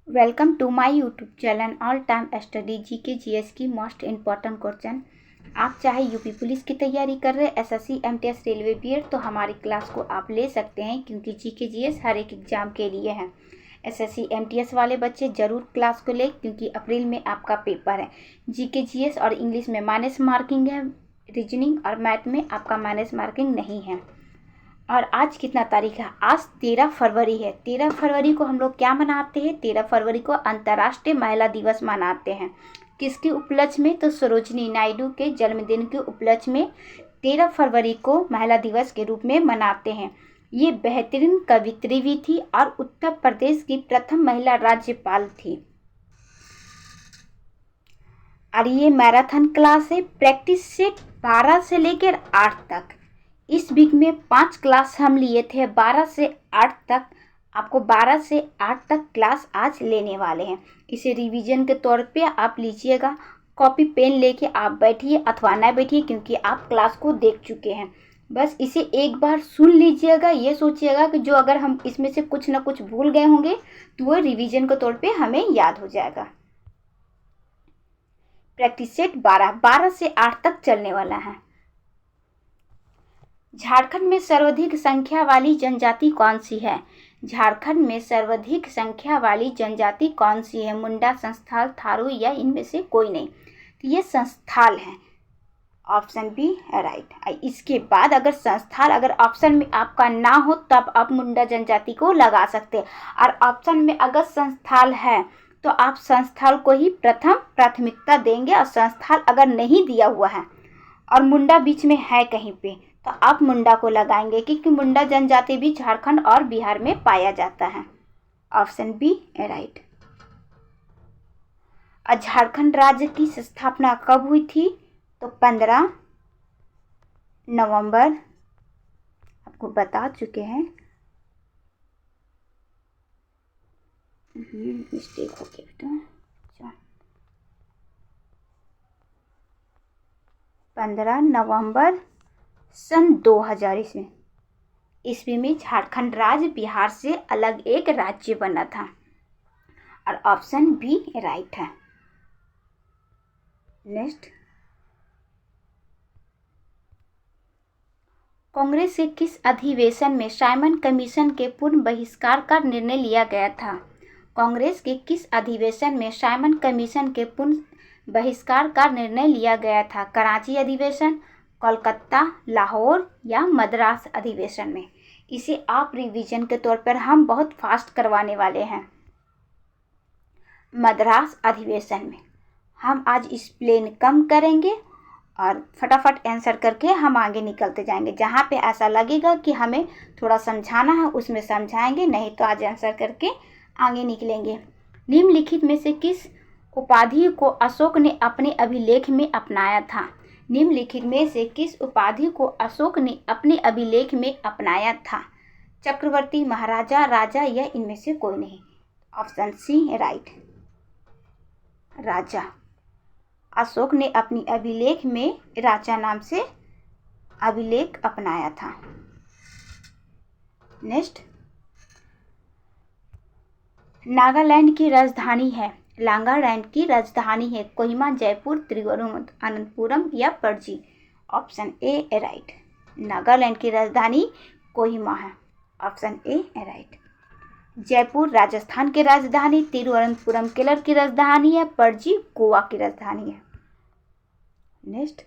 Welcome to my YouTube channel all time study GK GS की most important question. आप चाहे UP police की तैयारी कर रहे एसएससी एमटीएस रेलवे बीएड तो हमारी क्लास को आप ले सकते हैं, क्योंकि जीके जीएस हर एक एग्जाम के लिए है। एसएससी एमटीएस वाले बच्चे ज़रूर क्लास को लें, क्योंकि अप्रैल में आपका पेपर है। जीके जीएस और इंग्लिश में माइनस मार्किंग है, रीजनिंग और मैथ में आपका माइनस मार्किंग नहीं है। और आज कितना तारीख है? आज 13 फरवरी है। 13 फरवरी को हम लोग क्या मनाते हैं? 13 फरवरी को अंतर्राष्ट्रीय महिला दिवस मनाते हैं। किसके उपलक्ष्य में? तो सरोजिनी नायडू के जन्मदिन के उपलक्ष्य में 13 फरवरी को महिला दिवस के रूप में मनाते हैं। ये बेहतरीन कवित्री भी थी और उत्तर प्रदेश की प्रथम महिला राज्यपाल थी। और ये मैराथन क्लास है। प्रैक्टिस सेट 12 से लेकर 8 तक। इस वीक में 5 क्लास हम लिए थे, 12 से 8 तक। आपको 12 से 8 तक क्लास आज लेने वाले हैं। इसे रिवीजन के तौर पे आप लीजिएगा। कॉपी पेन लेके आप बैठिए अथवा ना बैठिए, क्योंकि आप क्लास को देख चुके हैं। बस इसे एक बार सुन लीजिएगा। ये सोचिएगा कि जो अगर हम इसमें से कुछ ना कुछ भूल गए होंगे तो वो रिवीजन के तौर पे हमें याद हो जाएगा। प्रैक्टिस सेट 12 से 8 तक चलने वाला है। झारखंड में सर्वाधिक संख्या वाली जनजाति कौन सी है? झारखंड में सर्वाधिक संख्या वाली जनजाति कौन सी है? मुंडा, संस्थाल, थारू या इनमें से कोई नहीं? तो ये संस्थाल है। ऑप्शन बी है राइट। इसके बाद अगर संस्थाल अगर ऑप्शन में आपका ना हो तब आप मुंडा जनजाति को लगा सकते हैं, और ऑप्शन में अगर संस्थाल है तो आप संस्थाल को ही प्रथम प्राथमिकता देंगे। और संस्थाल अगर नहीं दिया हुआ है और मुंडा बीच में है कहीं पे तो आप मुंडा को लगाएंगे, क्योंकि मुंडा जनजाति भी झारखंड और बिहार में पाया जाता है। ऑप्शन बी है राइट। झारखंड राज्य की स्थापना कब हुई थी? तो 15 नवंबर आपको बता चुके हैं। मिस्टेक हो गया बेटा। 15 नवंबर सन 2000 ईस्वी में झारखंड राज्य बिहार से अलग एक राज्य बना था। और ऑप्शन बी राइट है। नेक्स्ट, कांग्रेस के किस अधिवेशन में साइमन कमीशन के पूर्ण बहिष्कार का निर्णय लिया गया था? कांग्रेस के किस अधिवेशन में साइमन कमीशन के पूर्ण बहिष्कार का निर्णय लिया गया था? कराची अधिवेशन, कोलकाता, लाहौर या मद्रास अधिवेशन में? इसे आप रिवीजन के तौर पर हम बहुत फास्ट करवाने वाले हैं। मद्रास अधिवेशन में हम आज एक्सप्लेन कम करेंगे और फटाफट आंसर करके हम आगे निकलते जाएंगे। जहाँ पे ऐसा लगेगा कि हमें थोड़ा समझाना है उसमें समझाएंगे, नहीं तो आज आंसर करके आगे निकलेंगे। निम्नलिखित में से किस उपाधि को अशोक ने अपने अभिलेख में अपनाया था? निम्नलिखित में से किस उपाधि को अशोक ने अपने अभिलेख में अपनाया था? चक्रवर्ती, महाराजा, राजा या इनमें से कोई नहीं? ऑप्शन सी राइट, राजा। अशोक ने अपनी अभिलेख में राजा नाम से अभिलेख अपनाया था। नेक्स्ट, नागालैंड की राजधानी है कोहिमा, जयपुर, तिरुवनंतपुरम या Panaji? Option A right. Nagaland की राजधानी कोहिमा है। Option A right. Jaipur Rajasthan की राजधानी, तिरुवनंतपुरम केरल की राजधानी है, पणजी गोवा की राजधानी है। नेक्स्ट,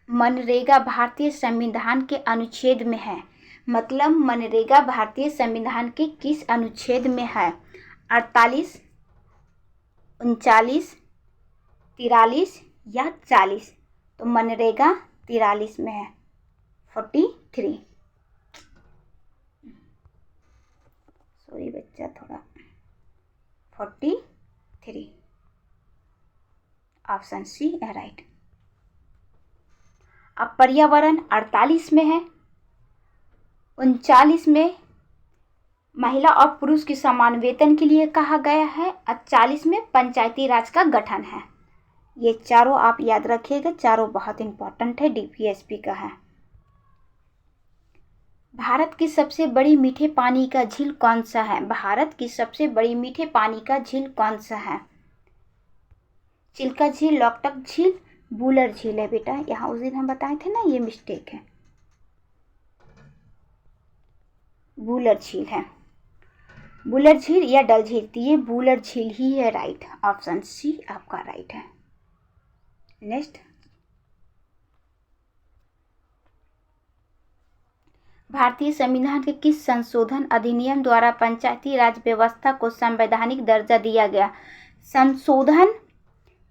मनरेगा भारतीय संविधान के अनुच्छेद में है। मतलब मनरेगा भारतीय संविधान के किस अनुच्छेद में है? 48, 39, 43 या 40? तो मनरेगा 43 में है, 43। सॉरी बच्चा, थोड़ा 43। ऑप्शन सी है राइट। अब पर्यावरण 48 में है, 39 में महिला और पुरुष के समान वेतन के लिए कहा गया है, और 40 में पंचायती राज का गठन है। ये चारों आप याद रखिएगा, चारों बहुत इंपॉर्टेंट है, डीपीएसपी का है। भारत की सबसे बड़ी मीठे पानी का झील कौन सा है? भारत की सबसे बड़ी मीठे पानी का झील कौन सा है? चिल्का झील, लोकटक झील, वुलर झील है बेटा। यहाँ उस दिन हम बताए थे ना, ये मिस्टेक है, वुलर झील है। वुलर झील या डल झील, तो ये वुलर झील ही है, राइट। ऑप्शन सी आपका राइट है। नेक्स्ट, भारतीय संविधान के किस संशोधन अधिनियम द्वारा पंचायती राज व्यवस्था को संवैधानिक दर्जा दिया गया? संशोधन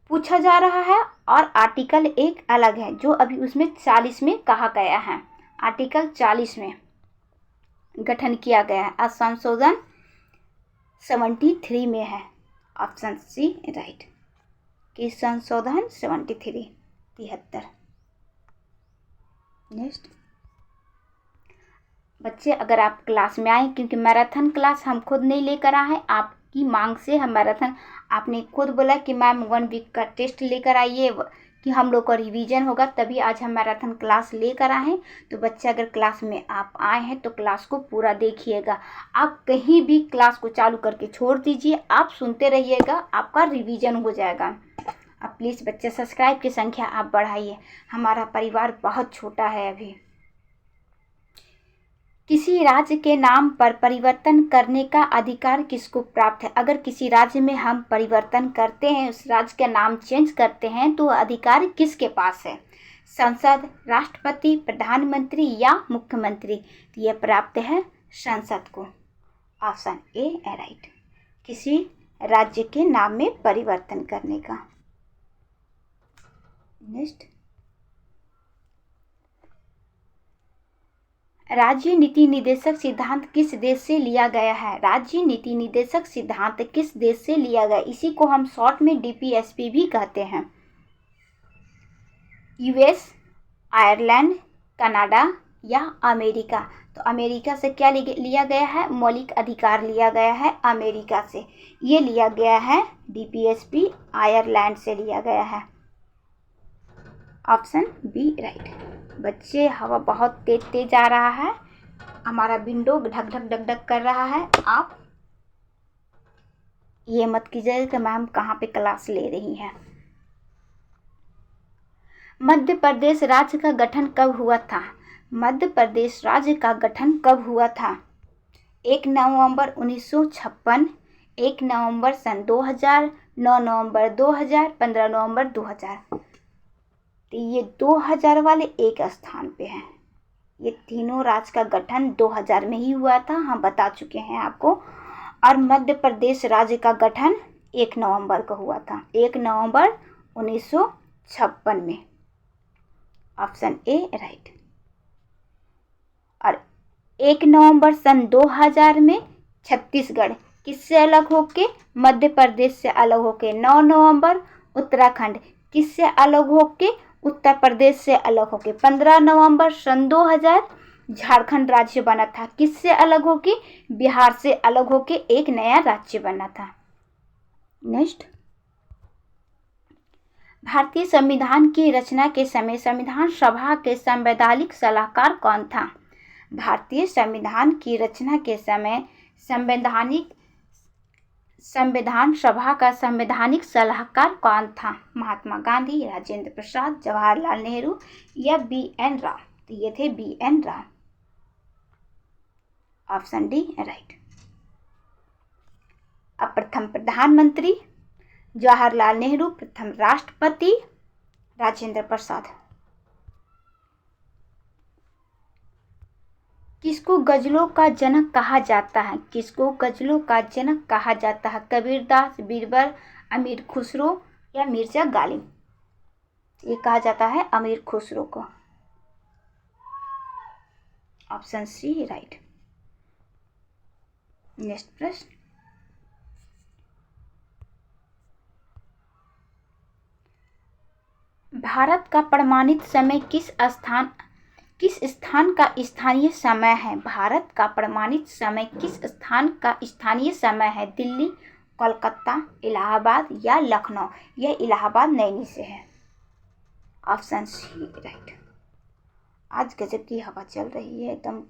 पूछा जा रहा है और आर्टिकल एक अलग है, जो अभी उसमें 40 में कहा गया है। आर्टिकल 40 में गठन किया गया है और संशोधन 73 में है। Option C right. कि संशोधन 73। नेक्स्ट, बच्चे अगर आप क्लास में आए, क्योंकि मैराथन क्लास हम खुद नहीं लेकर आए हैं, आपकी मांग से हम मैराथन, आपने खुद बोला कि मैम 1 वीक का टेस्ट लेकर आइए कि हम लोग का रिवीजन होगा, तभी आज हम मैराथन क्लास लेकर आए हैं। तो बच्चे अगर क्लास में आप आए हैं तो क्लास को पूरा देखिएगा। आप कहीं भी क्लास को चालू करके छोड़ दीजिए, आप सुनते रहिएगा, आपका रिवीजन हो जाएगा। अब प्लीज़ बच्चे सब्सक्राइब की संख्या आप बढ़ाइए, हमारा परिवार बहुत छोटा है अभी। किसी राज्य के नाम पर परिवर्तन करने का अधिकार किसको प्राप्त है? अगर किसी राज्य में हम परिवर्तन करते हैं, उस राज्य का नाम चेंज करते हैं, तो अधिकार किसके पास है? संसद, राष्ट्रपति, प्रधानमंत्री या मुख्यमंत्री? तो यह प्राप्त है संसद को। ऑप्शन ए है राइट। किसी राज्य के नाम में परिवर्तन करने का। नेक्स्ट, राज्य नीति निदेशक सिद्धांत किस देश से लिया गया है? राज्य नीति निदेशक सिद्धांत किस देश से लिया गया? इसी को हम शॉर्ट में डीपीएसपी भी कहते हैं। यूएस, आयरलैंड, कनाडा या अमेरिका? तो अमेरिका से क्या लिया गया है? मौलिक अधिकार लिया गया है अमेरिका से। ये लिया गया है डीपीएसपी, आयरलैंड से लिया गया है। Option B right. बच्चे हवा बहुत तेज आ रहा है, हमारा विंडो ढक ढक ढक ढक कर रहा है। आप ये मत कीजिए कि मैम कहाँ पे क्लास ले रही हैं। मध्य प्रदेश राज्य का गठन कब हुआ था? मध्य प्रदेश राज्य का गठन कब हुआ था? 1 नवंबर 1956, 1 नवंबर सन 2000, 9 नवंबर 2000, 15 नवंबर 2000। तो ये 2000 वाले एक स्थान पे हैं। ये तीनों राज्य का गठन 2000 में ही हुआ था, हम बता चुके हैं आपको। और मध्य प्रदेश राज्य का गठन 1 नवंबर को हुआ था, 1 नवंबर 1956 में। Option A right. और 1 नवंबर सन 2000 में छत्तीसगढ़ किससे अलग होके? मध्य प्रदेश से अलग होके। 9 नवंबर उत्तराखंड किससे अलग होके? उत्तर प्रदेश से अलग होके। 15 नवंबर सन 2000 झारखंड राज्य बना था, किससे अलग होके? बिहार से अलग होके एक नया राज्य बना था। नेक्स्ट, भारतीय संविधान की रचना के समय संविधान सभा के संवैधानिक सलाहकार कौन था? भारतीय संविधान की रचना के समय संविधान सभा का संवैधानिक सलाहकार कौन था? महात्मा गांधी, राजेंद्र प्रसाद, जवाहरलाल नेहरू या बी.एन. राव? तो ये थे BN. Rao. Option D right. अब प्रथम प्रधानमंत्री जवाहरलाल नेहरू, प्रथम राष्ट्रपति राजेंद्र प्रसाद। किसको गजलों का जनक कहा जाता है? किसको गजलों का जनक कहा जाता है? कबीरदास, बीरबल, अमीर खुसरो या मिर्जा गालिब? ये कहा जाता है अमीर खुसरो को। Option C right. नेक्स्ट प्रश्न, भारत का प्रमाणित समय किस स्थान का स्थानीय समय है? भारत का प्रमाणित समय किस स्थान का स्थानीय समय है? दिल्ली, कोलकाता, इलाहाबाद या लखनऊ? यह इलाहाबाद नैनी से है। Option C right. आज गजब की हवा चल रही है एकदम।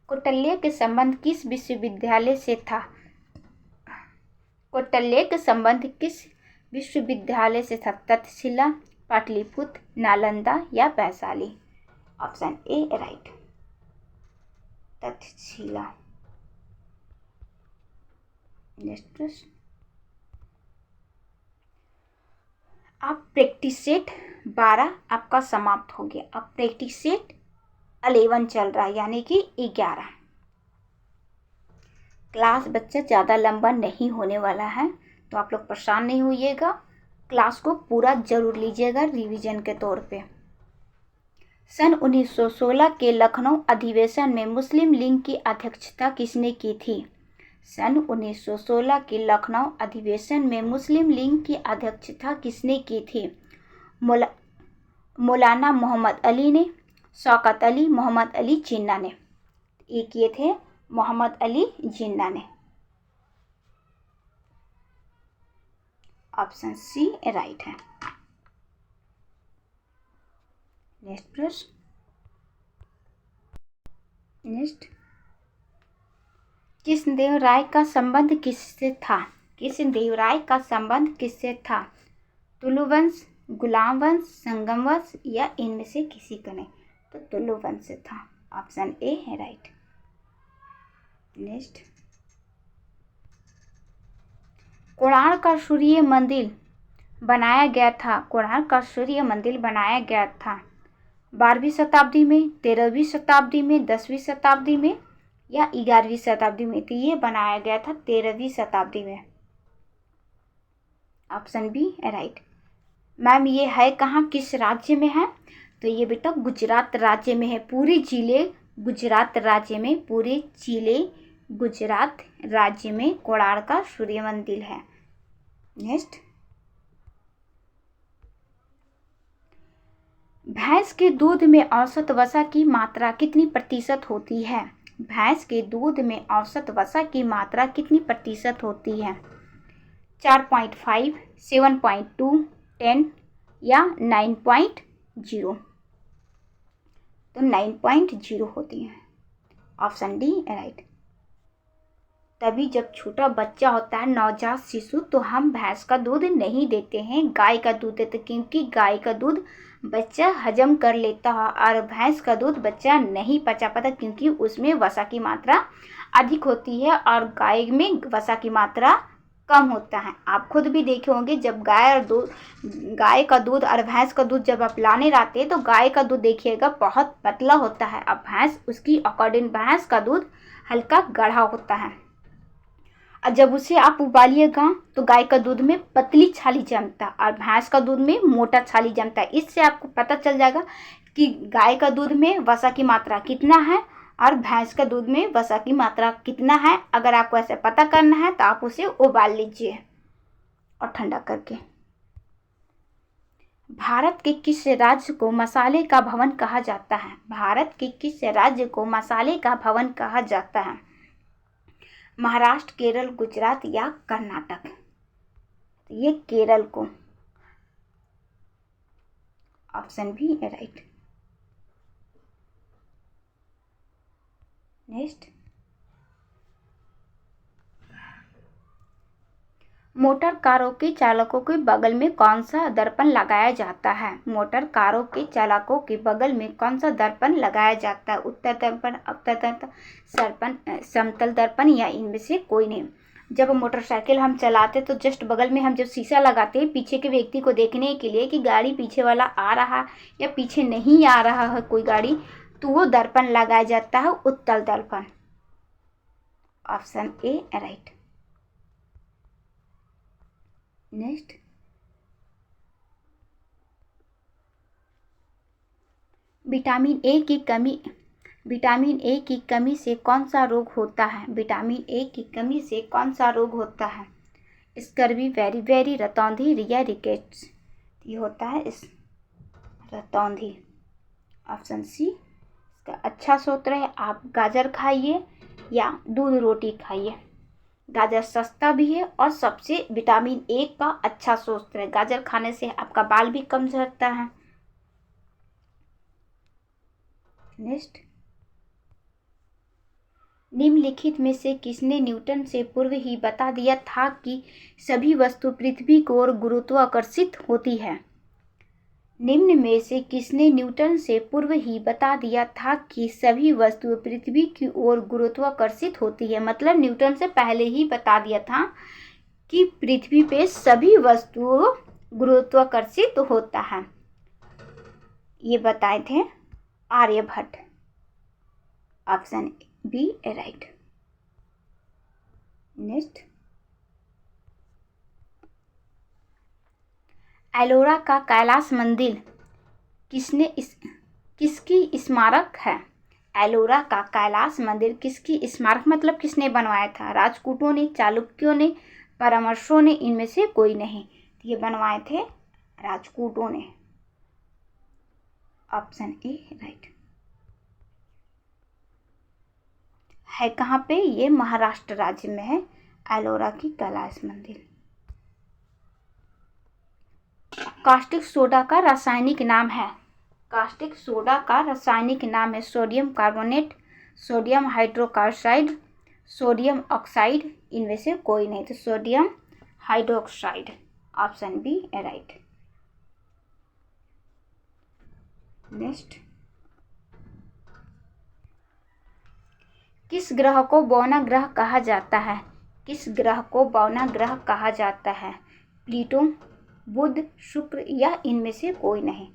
कौटिल्य के संबंध किस विश्वविद्यालय से था? कौटिल्य के संबंध किस विश्वविद्यालय से था? तक्षशिला, पाटलिपुत्र, नालंदा या Vaishali? Option A right, Takshashila. Next प्रश्न, अब प्रैक्टिस सेट 12 आपका समाप्त हो गया। अब प्रैक्टिस सेट 11 चल रहा है, यानी कि 11। क्लास बच्चा ज़्यादा लंबा नहीं होने वाला है, तो आप लोग परेशान नहीं होइएगा। क्लास को पूरा जरूर लीजिएगा रिवीजन के तौर पे। सन 1916 के लखनऊ अधिवेशन में मुस्लिम लीग की अध्यक्षता किसने की थी? सन 1916 के लखनऊ अधिवेशन में मुस्लिम लीग की अध्यक्षता किसने की थी? मौलाना मोहम्मद अली ने, शौकत अली, मोहम्मद अली जिन्ना ने। ये किए थे मोहम्मद अली जिन्ना ने। ऑप्शन सी राइट है। नेक्स्ट प्रश्न, नेक्स्ट, कृष्णदेवराय का संबंध किससे था? कृष्णदेवराय का संबंध किससे था? तुलु वंश, गुलाम वंश, संगम वंश या इनमें से किसी का नहीं? तो तुलु वंश से था। ऑप्शन ए है राइट। नेक्स्ट, कोणार्क का सूर्य मंदिर बनाया गया था। कोणार्क का सूर्य मंदिर बनाया गया था 12वीं शताब्दी में, 13वीं शताब्दी में, 10वीं शताब्दी में या 11वीं शताब्दी में? तो ये बनाया गया था 13वीं शताब्दी में। Option B right. मैम ये है कहाँ, किस राज्य में है? तो ये बेटा गुजरात राज्य में है। पूरे जिले गुजरात राज्य में, पूरे जिले गुजरात राज्य में कोणार्क का सूर्य मंदिर है। नेक्स्ट, भैंस के दूध में औसत वसा की मात्रा कितनी प्रतिशत होती है? भैंस के दूध में औसत वसा की मात्रा कितनी प्रतिशत होती है? 4.5, 7.2, 10 या 9.0? तो 9.0 होती है। Option D right. तभी जब छोटा बच्चा होता है, नवजात शिशु, तो हम भैंस का दूध नहीं देते हैं, गाय का दूध देते, क्योंकि गाय का दूध बच्चा हजम कर लेता है और भैंस का दूध बच्चा नहीं पचा पाता, क्योंकि उसमें वसा की मात्रा अधिक होती है और गाय में वसा की मात्रा कम होता है। आप खुद भी देखे होंगे, जब गाय का दूध और भैंस का दूध जब आप लाने रहते हैं तो गाय का दूध देखिएगा बहुत पतला होता है, अब भैंस उसकी अकॉर्डिंग भैंस का दूध हल्का गाढ़ा होता है। और जब उसे आप उबालिएगा तो गाय का दूध में पतली छाली जमता है और भैंस का दूध में मोटा छाली जमता है। इससे आपको पता चल जाएगा कि गाय का दूध में वसा की मात्रा कितना है और भैंस का दूध में वसा की मात्रा कितना है। अगर आपको ऐसे पता करना है तो आप उसे उबाल लीजिए और ठंडा करके। भारत के किस राज्य को मसाले का भवन कहा जाता है? भारत के किस राज्य को मसाले का भवन कहा जाता है? महाराष्ट्र, केरल, गुजरात या कर्नाटक? ये केरल को। Option B right. Next, motor कारों के चालकों के बगल में कौन सा दर्पण लगाया जाता है? मोटर कारों के चालकों के बगल में कौन सा दर्पण लगाया जाता है? उत्तर दर्पण, अवतल दर्पण, समतल दर्पण या इनमें से कोई नहीं? जब मोटरसाइकिल हम चलाते तो जस्ट बगल में हम जब शीशा लगाते हैं पीछे के व्यक्ति को देखने के लिए कि गाड़ी पीछे वाला आ रहा या पीछे नहीं आ रहा है कोई गाड़ी, तो वो दर्पण लगाया जाता है उत्तल दर्पण। Option A right. Next, vitamin A की कमी से कौन सा रोग होता है? विटामिन ए की कमी से कौन सा रोग होता है? स्कर्वी, वेरी रतौंधी या रिकेट्स? ये होता है इस रतौंधी। ऑप्शन सी इसका अच्छा सूत्र है, आप गाजर खाइए या दूध रोटी खाइए। गाजर सस्ता भी है और सबसे विटामिन ए का अच्छा स्रोत है। गाजर खाने से आपका बाल भी कम झड़ता है। नेक्स्ट, निम्नलिखित में से किसने न्यूटन से पूर्व ही बता दिया था कि सभी वस्तु पृथ्वी की ओर गुरुत्वाकर्षित होती है? निम्न में से किसने न्यूटन से पूर्व ही बता दिया था कि सभी वस्तुएं पृथ्वी की ओर गुरुत्वाकर्षित होती है? मतलब न्यूटन से पहले ही बता दिया था कि पृथ्वी पे सभी वस्तुओं गुरुत्वाकर्षित होता है। ये बताए थे Aryabhatta. Option B right. Next, Ellora का कैलाश मंदिर किसकी स्मारक है? एलोरा का कैलाश मंदिर किसकी स्मारक मतलब किसने बनवाया था? राजपूतों ने, चालुक्यों ने, परमर्शों ने, इनमें से कोई नहीं। ये बनवाए थे राजपूतों ने। Option A right. है कहाँ पे? ये महाराष्ट्र राज्य में है एलोरा की कैलाश मंदिर। कास्टिक सोडा का रासायनिक नाम है? कास्टिक सोडा का रासायनिक नाम है sodium carbonate, sodium hydroxide, sodium oxide, इनमें से कोई नहीं। तो sodium hydroxide. Option B right. Next, किस ग्रह को बौना ग्रह कहा जाता है? किस ग्रह को बौना ग्रह कहा जाता है? प्लूटो, बुध, शुक्र या इनमें से कोई नहीं।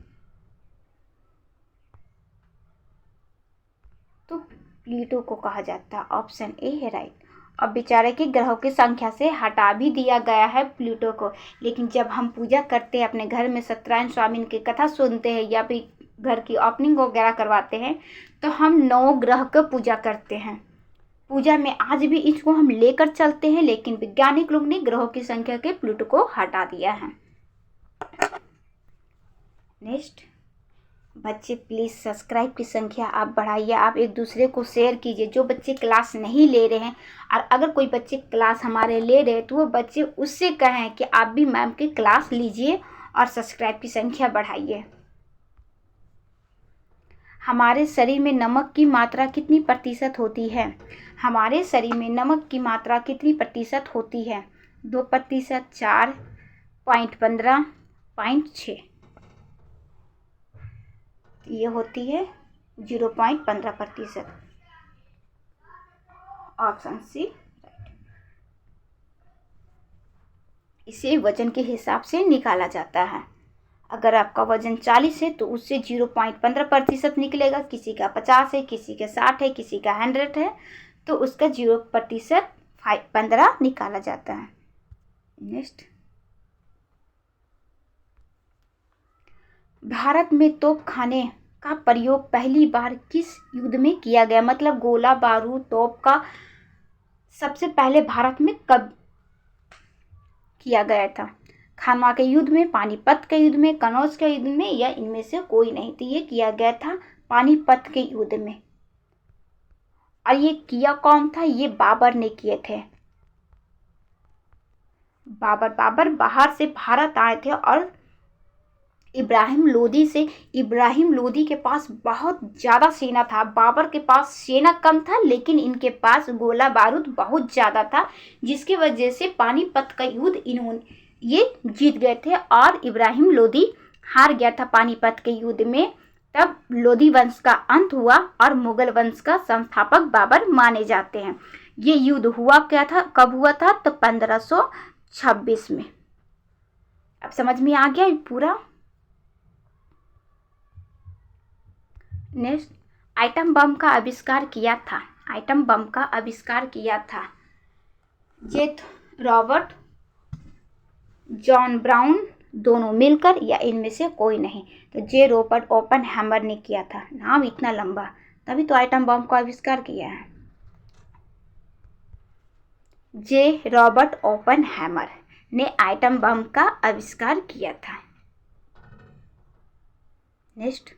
तो प्लूटो को कहा जाता है। ऑप्शन ए है राइट। अब बेचारे के ग्रहों की संख्या से हटा भी दिया गया है प्लूटो को, लेकिन जब हम पूजा करते हैं अपने घर में, सत्यनारायण स्वामी की कथा सुनते हैं या फिर घर की ओपनिंग वगैरह करवाते हैं, तो हम 9 ग्रह का पूजा करते हैं। पूजा में आज भी इसको हम लेकर चलते हैं, लेकिन वैज्ञानिक लोग ने ग्रहों की संख्या के प्लूटो को हटा दिया है। नेक्स्ट, बच्चे प्लीज़ सब्सक्राइब की संख्या आप बढ़ाइए, आप एक दूसरे को शेयर कीजिए। जो बच्चे क्लास नहीं ले रहे हैं, और अगर कोई बच्चे क्लास हमारे ले रहे हैं तो वो बच्चे उससे कहें कि आप भी मैम की क्लास लीजिए और सब्सक्राइब की संख्या बढ़ाइए। हमारे शरीर में नमक की मात्रा कितनी प्रतिशत होती है? हमारे शरीर में नमक की मात्रा कितनी प्रतिशत होती है? 2%, 4, 0.15, 0.6। ये होती है 0.15%। Option C. इसे वजन के हिसाब से निकाला जाता है। अगर आपका वजन 40 है तो उससे 0.15% निकलेगा। किसी का 50 है, किसी का 60 है, किसी का 100 है, तो उसका 0% 15 निकाला जाता है। नेक्स्ट, भारत में तोप खाने का प्रयोग पहली बार किस युद्ध में किया गया? मतलब गोला बारूद तोप का सबसे पहले भारत में कब किया गया था? खानवा के युद्ध में, पानीपत के युद्ध में, कनौज के युद्ध में, या इनमें से कोई नहीं। तो ये किया गया था पानीपत के युद्ध में। और ये किया कौन था? ये बाबर ने किए थे। बाबर बाहर से भारत आए थे और इब्राहिम लोदी के पास बहुत ज़्यादा सेना था। बाबर के पास सेना कम था, लेकिन इनके पास गोला बारूद बहुत ज़्यादा था, जिसकी वजह से पानीपत का युद्ध ये जीत गए थे और इब्राहिम लोदी हार गया था पानीपत के युद्ध में। तब लोदी वंश का अंत हुआ और मुगल वंश का संस्थापक बाबर माने जाते हैं। ये युद्ध हुआ क्या था, कब हुआ था? तो 1526 में। अब समझ में आ गया पूरा। नेक्स्ट, आइटम बम का आविष्कार किया था? आइटम बम का आविष्कार किया था जे रॉबर्ट, जॉन ब्राउन, दोनों मिलकर, या इनमें से कोई नहीं। तो जे रॉबर्ट ओपनहैमर ने किया था। नाम इतना लंबा, तभी तो आइटम बम का आविष्कार किया है। जे रॉबर्ट ओपनहैमर ने आइटम बम का आविष्कार किया था। नेक्स्ट,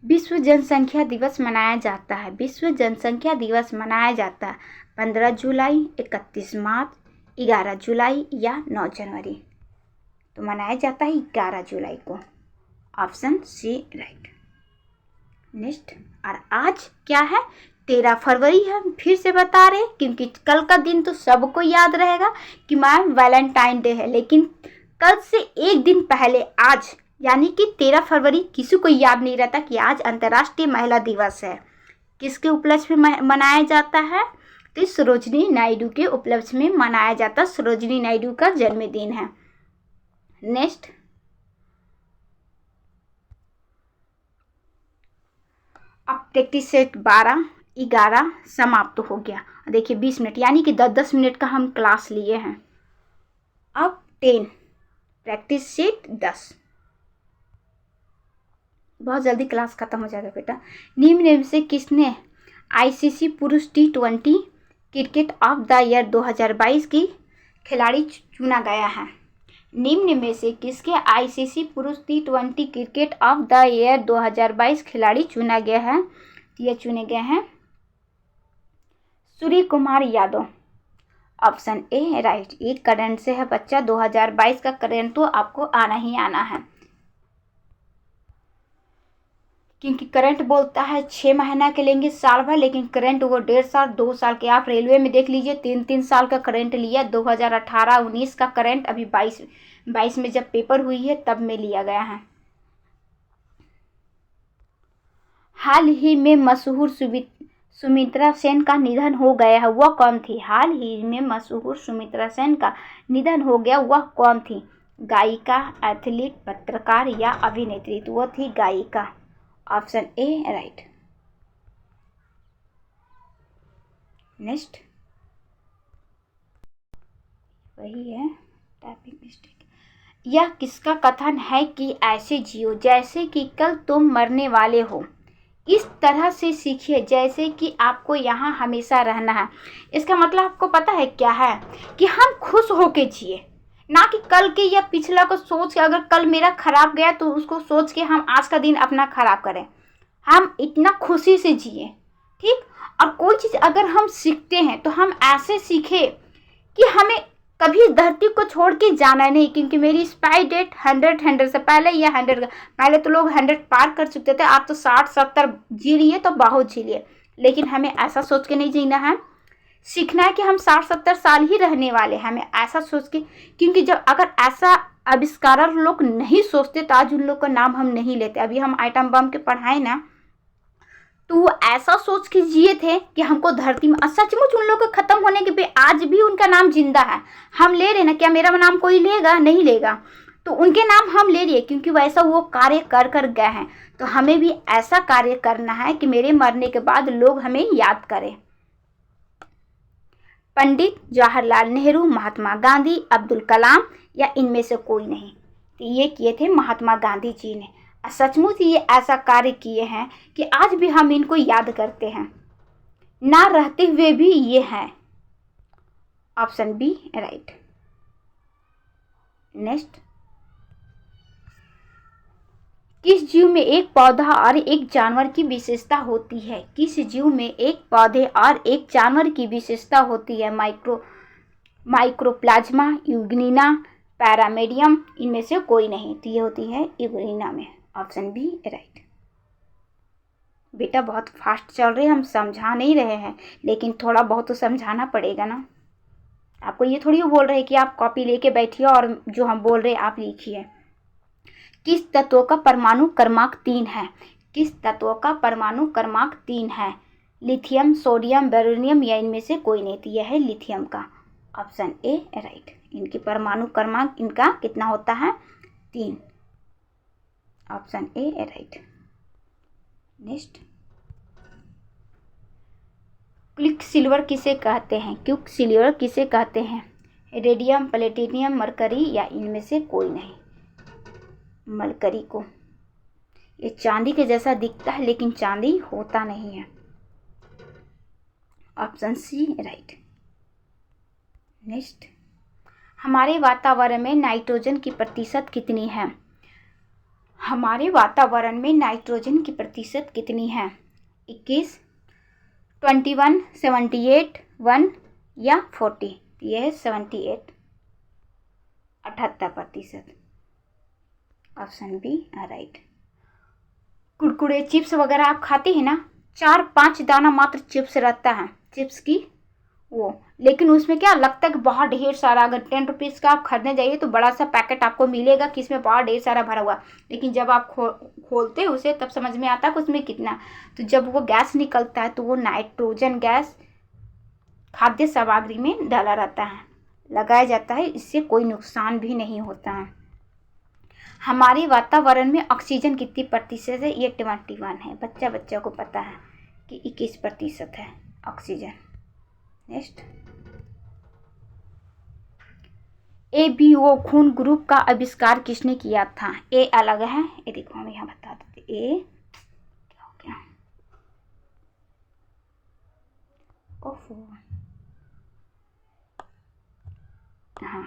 विश्व जनसंख्या दिवस मनाया जाता है? विश्व जनसंख्या दिवस मनाया जाता है 15 जुलाई, 31 मार्च, 11 जुलाई या 9 जनवरी। तो मनाया जाता है 11 जुलाई को। Option C right. नेक्स्ट, और आज क्या है, 13 फरवरी है। फिर से बता रहे क्योंकि कल का दिन तो सबको याद रहेगा कि मैम वैलेंटाइन डे है, लेकिन कल से एक दिन पहले आज यानी कि 13 फरवरी किसी को याद नहीं रहता कि आज अंतर्राष्ट्रीय महिला दिवस है। किसके उपलक्ष्य में मनाया जाता है, तो सरोजिनी नायडू के उपलक्ष्य में मनाया जाता है। सरोजिनी नायडू का जन्मदिन है। नेक्स्ट, अब प्रैक्टिस सेट 12-11 समाप्त हो गया। देखिए 20 मिनट यानी कि 10-10 मिनट का हम क्लास लिए हैं। अब 10 प्रैक्टिस सेट 10। बहुत जल्दी क्लास खत्म हो जाएगा बेटा। निम्न में से किसने आईसीसी पुरुष T20 cricket of the year 2022 की खिलाड़ी चुना गया है? निम्न में से किसके आईसीसी पुरुष T20 cricket of the year 2022 खिलाड़ी चुना गया है? ये चुने गए हैं Surya Kumar Yadav. Option A right. ये करंट से है बच्चा, 2022 का करंट तो आपको आना ही आना है, क्योंकि करंट बोलता है 6 महीना के लेंगे साल भर, लेकिन करंट वो 1.5 साल 2 साल के। आप रेलवे में देख लीजिए 3-3 साल का करंट लिया। 2018-19 का करंट अभी 22 में जब पेपर हुई है तब में लिया गया है। हाल ही में मशहूर सुमित्रा सेन का निधन हो गया है, वह कौन थी? हाल ही में मशहूर सुमित्रा सेन का निधन हो गया, वह कौन थी? गायिका, एथलीट, पत्रकार या अभिनेत्री? तो वह थी गायिका। Option A right. नेक्स्ट, वही है टाइपिंग मिस्टेक। यह किसका कथन है कि ऐसे जियो जैसे कि कल तुम मरने वाले हो, इस तरह से सीखिए जैसे कि आपको यहाँ हमेशा रहना है। इसका मतलब आपको पता है क्या है, कि हम खुश होके जिए, ना कि कल के या पिछला को सोच के। अगर कल मेरा खराब गया तो उसको सोच के हम आज का दिन अपना खराब करें। हम इतना खुशी से जिए, ठीक। और कोई चीज़ अगर हम सीखते हैं तो हम ऐसे सीखे कि हमें कभी इस धरती को छोड़ के जाना नहीं, क्योंकि मेरी एक्सपायरी डेट 100 से पहले या 100 पहले तो लोग 100 पार कर चुके थे। आप तो 60-70 जी लिए तो बहुत जी लिए, लेकिन हमें ऐसा सोच के नहीं जीना है। सीखना है कि हम 60-70 साल ही रहने वाले हैं, हमें ऐसा सोच के। क्योंकि जब अगर ऐसा आविष्कारक लोग नहीं सोचते तो आज उन लोग का नाम हम नहीं लेते। अभी हम आइटम बम के पढ़ाए ना, तो वो ऐसा सोच के जिए थे कि हमको धरती में, सचमुच उन लोगों के खत्म होने के पे आज भी उनका नाम जिंदा है। हम ले रहे ना, क्या मेरा नाम कोई लेगा? नहीं लेगा। तो उनके नाम हम ले लिए क्योंकि वैसा वो कार्य कर कर गए हैं। तो हमें भी ऐसा कार्य करना है कि मेरे मरने के बाद लोग हमें याद करें। पंडित जवाहरलाल नेहरू, महात्मा गांधी, अब्दुल कलाम या इनमें से कोई नहीं? तो ये किए थे महात्मा गांधी जी ने। सचमुच ये ऐसा कार्य किए हैं कि आज भी हम इनको याद करते हैं, ना रहते हुए भी ये हैं। Option B right. नेक्स्ट, किस जीव में एक पौधा और एक जानवर की विशेषता होती है? किस जीव में एक पौधे और एक जानवर की विशेषता होती है? माइक्रोप्लाज्मा, यूग्लिना, पैरामीडियम, इनमें से कोई नहीं। तो ये होती है यूग्लिना में। Option B right. बेटा बहुत फास्ट चल रहे हैं, हम समझा नहीं रहे हैं, लेकिन थोड़ा बहुत तो समझाना पड़ेगा ना। आपको ये थोड़ी बोल रहे हैं कि आप कॉपी लेके बैठिए और जो हम बोल रहे हैं आप लिखिए। किस तत्व का परमाणु क्रमांक 3 है? किस तत्व का परमाणु क्रमांक 3 है? लिथियम, सोडियम, बेरिलियम या इनमें से कोई नहीं? तो यह है लिथियम का। Option A right. इनकी परमाणु क्रमांक इनका कितना होता है? 3। Option A right. Next, quick silver किसे कहते हैं? क्विक सिल्वर किसे कहते हैं? रेडियम, प्लेटिनियम, मरकरी या इनमें से कोई नहीं? मरकरी को। ये चांदी के जैसा दिखता है लेकिन चांदी होता नहीं है। Option C right. नेक्स्ट, हमारे वातावरण में नाइट्रोजन की प्रतिशत कितनी है? हमारे वातावरण में नाइट्रोजन की प्रतिशत कितनी है? 21, 21, 78, 1 या 40? यह है 78, 78%। Option B right. Kurkure chips वगैरह आप खाते हैं ना, 4-5 दाना मात्र चिप्स रहता है, चिप्स की वो, लेकिन उसमें क्या लगता है कि बहुत ढेर सारा, अगर 10 रुपीज़ का आप खरीदने जाइए तो बड़ा सा पैकेट आपको मिलेगा कि इसमें बहुत ढेर सारा भरा हुआ, लेकिन जब आप खोलते उसे तब समझ में आता है कि उसमें कितना। तो जब वो गैस निकलता है तो वो नाइट्रोजन गैस खाद्य सामग्री में डाला रहता है, लगाया जाता है, इससे कोई नुकसान भी नहीं होता है। हमारे वातावरण में ऑक्सीजन कितनी प्रतिशत है? ये 21 है, बच्चा को पता है कि 21% है ऑक्सीजन। नेक्स्ट, ABO खून ग्रुप का आविष्कार किसने किया था? ए अलग है, ये देखो हम यहाँ बता देते, ए क्या हो गया, ओफो, हाँ,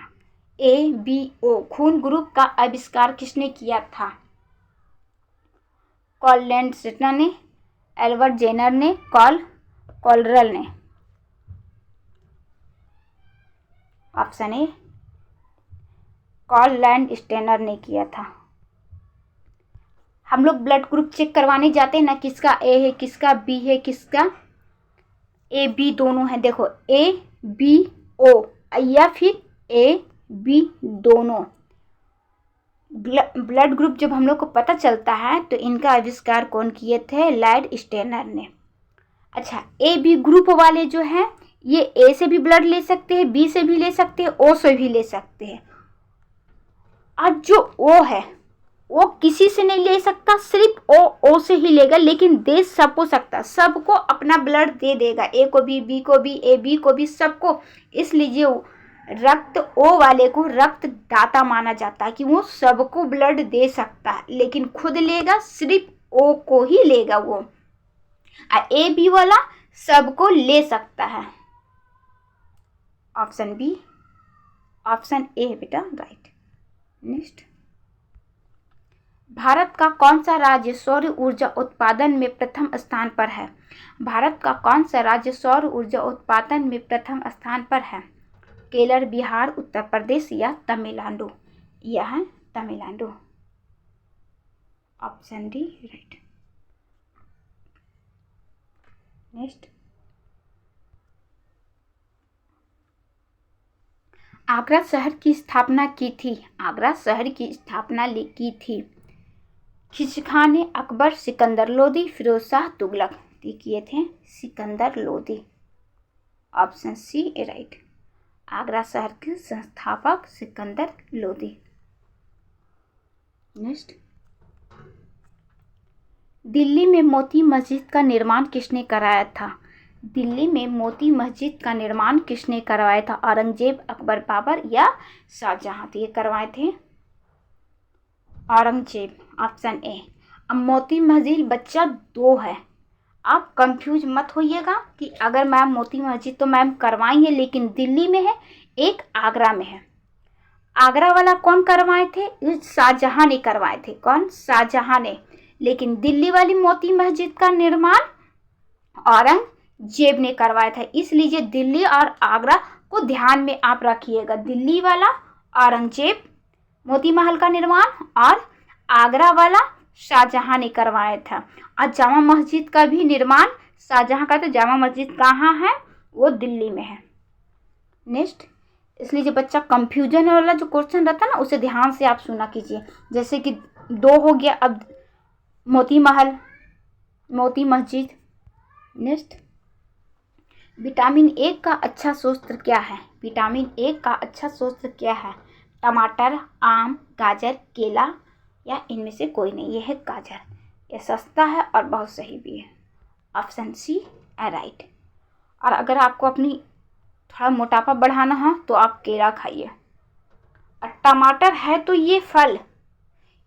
ABO खून ग्रुप का आविष्कार किसने किया था? कॉल लैंडस्टर ने, एल्बर्ट जेनर ने, कॉलरल ने। ऑप्शन ए, कॉल लैंडस्टेनर ने किया था। हम लोग ब्लड ग्रुप चेक करवाने जाते हैं ना, किसका ए है, किसका बी है, किसका ए बी दोनों है। देखो ABO या फिर AB दोनों ब्लड ग्रुप जब हम लोग को पता चलता है तो इनका आविष्कार कौन किए थे? लैंडस्टेनर ने। अच्छा, AB ग्रुप वाले जो हैं ये ए से भी ब्लड ले सकते हैं, बी से भी ले सकते हैं, ओ से भी ले सकते हैं, और जो ओ है वो किसी से नहीं ले सकता, सिर्फ ओ से ही लेगा, लेकिन दे सबको सकता, सबको अपना ब्लड दे देगा, ए को भी, बी को भी, ए बी को भी, सबको। इसलिए रक्त ओ वाले को रक्त दाता माना जाता है कि वो सबको ब्लड दे सकता है, लेकिन खुद लेगा सिर्फ ओ को ही लेगा वो। और ए बी वाला सबको ले सकता है। ऑप्शन बी, ऑप्शन ए है बेटा राइट। नेक्स्ट, भारत का कौन सा राज्य सौर ऊर्जा उत्पादन में प्रथम स्थान पर है? भारत का कौन सा राज्य सौर ऊर्जा उत्पादन में प्रथम स्थान पर है? केरल, बिहार, उत्तर प्रदेश या तमिलनाडु? यह है Tamil Nadu. Option D right. Next, Agra शहर की स्थापना की थी, आगरा शहर की स्थापना की थी किस खान ने? अकबर, सिकंदर लोदी, फिरोज शाह तुगलक। किए थे Sikandar Lodi. Option C right. Agra शहर के संस्थापक सिकंदर लोदी। नेक्स्ट, दिल्ली में मोती मस्जिद का निर्माण किसने कराया था? दिल्ली में मोती मस्जिद का निर्माण किसने करवाया था? औरंगजेब, अकबर, बाबर या शाहजहां? तो ये करवाए थे औरंगजेब। Option A. अब मोती मस्जिद बच्चा 2 है, आप कंफ्यूज मत होइएगा कि अगर मैम मोती मस्जिद तो मैम करवाई है, लेकिन दिल्ली में है, एक आगरा में है। आगरा वाला कौन करवाए थे? शाहजहां ने करवाए थे। कौन? शाहजहां ने। लेकिन दिल्ली वाली मोती मस्जिद का निर्माण औरंगजेब ने करवाया था। इसलिए दिल्ली और आगरा को ध्यान में आप रखिएगा। दिल्ली वाला औरंगजेब मोती महल का निर्माण, और आगरा वाला शाहजहां ने करवाया था। और जामा मस्जिद का भी निर्माण शाहजहां का। तो जामा मस्जिद कहाँ है? वो दिल्ली में है। नेक्स्ट, इसलिए जो बच्चा कंफ्यूजन वाला जो क्वेश्चन रहता है ना, उसे ध्यान से आप सुना कीजिए। जैसे कि 2 हो गया, अब Moti Mahal, Moti Masjid. Next, vitamin A का अच्छा स्रोत क्या है? विटामिन ए का अच्छा स्रोत क्या है? टमाटर, आम, गाजर, केला या इनमें से कोई नहीं? ये है गाजर। ये सस्ता है और बहुत सही भी है। ऑप्शन सी है राइट। और अगर आपको अपनी थोड़ा मोटापा बढ़ाना हो तो आप केला खाइए। और टमाटर है तो ये फल,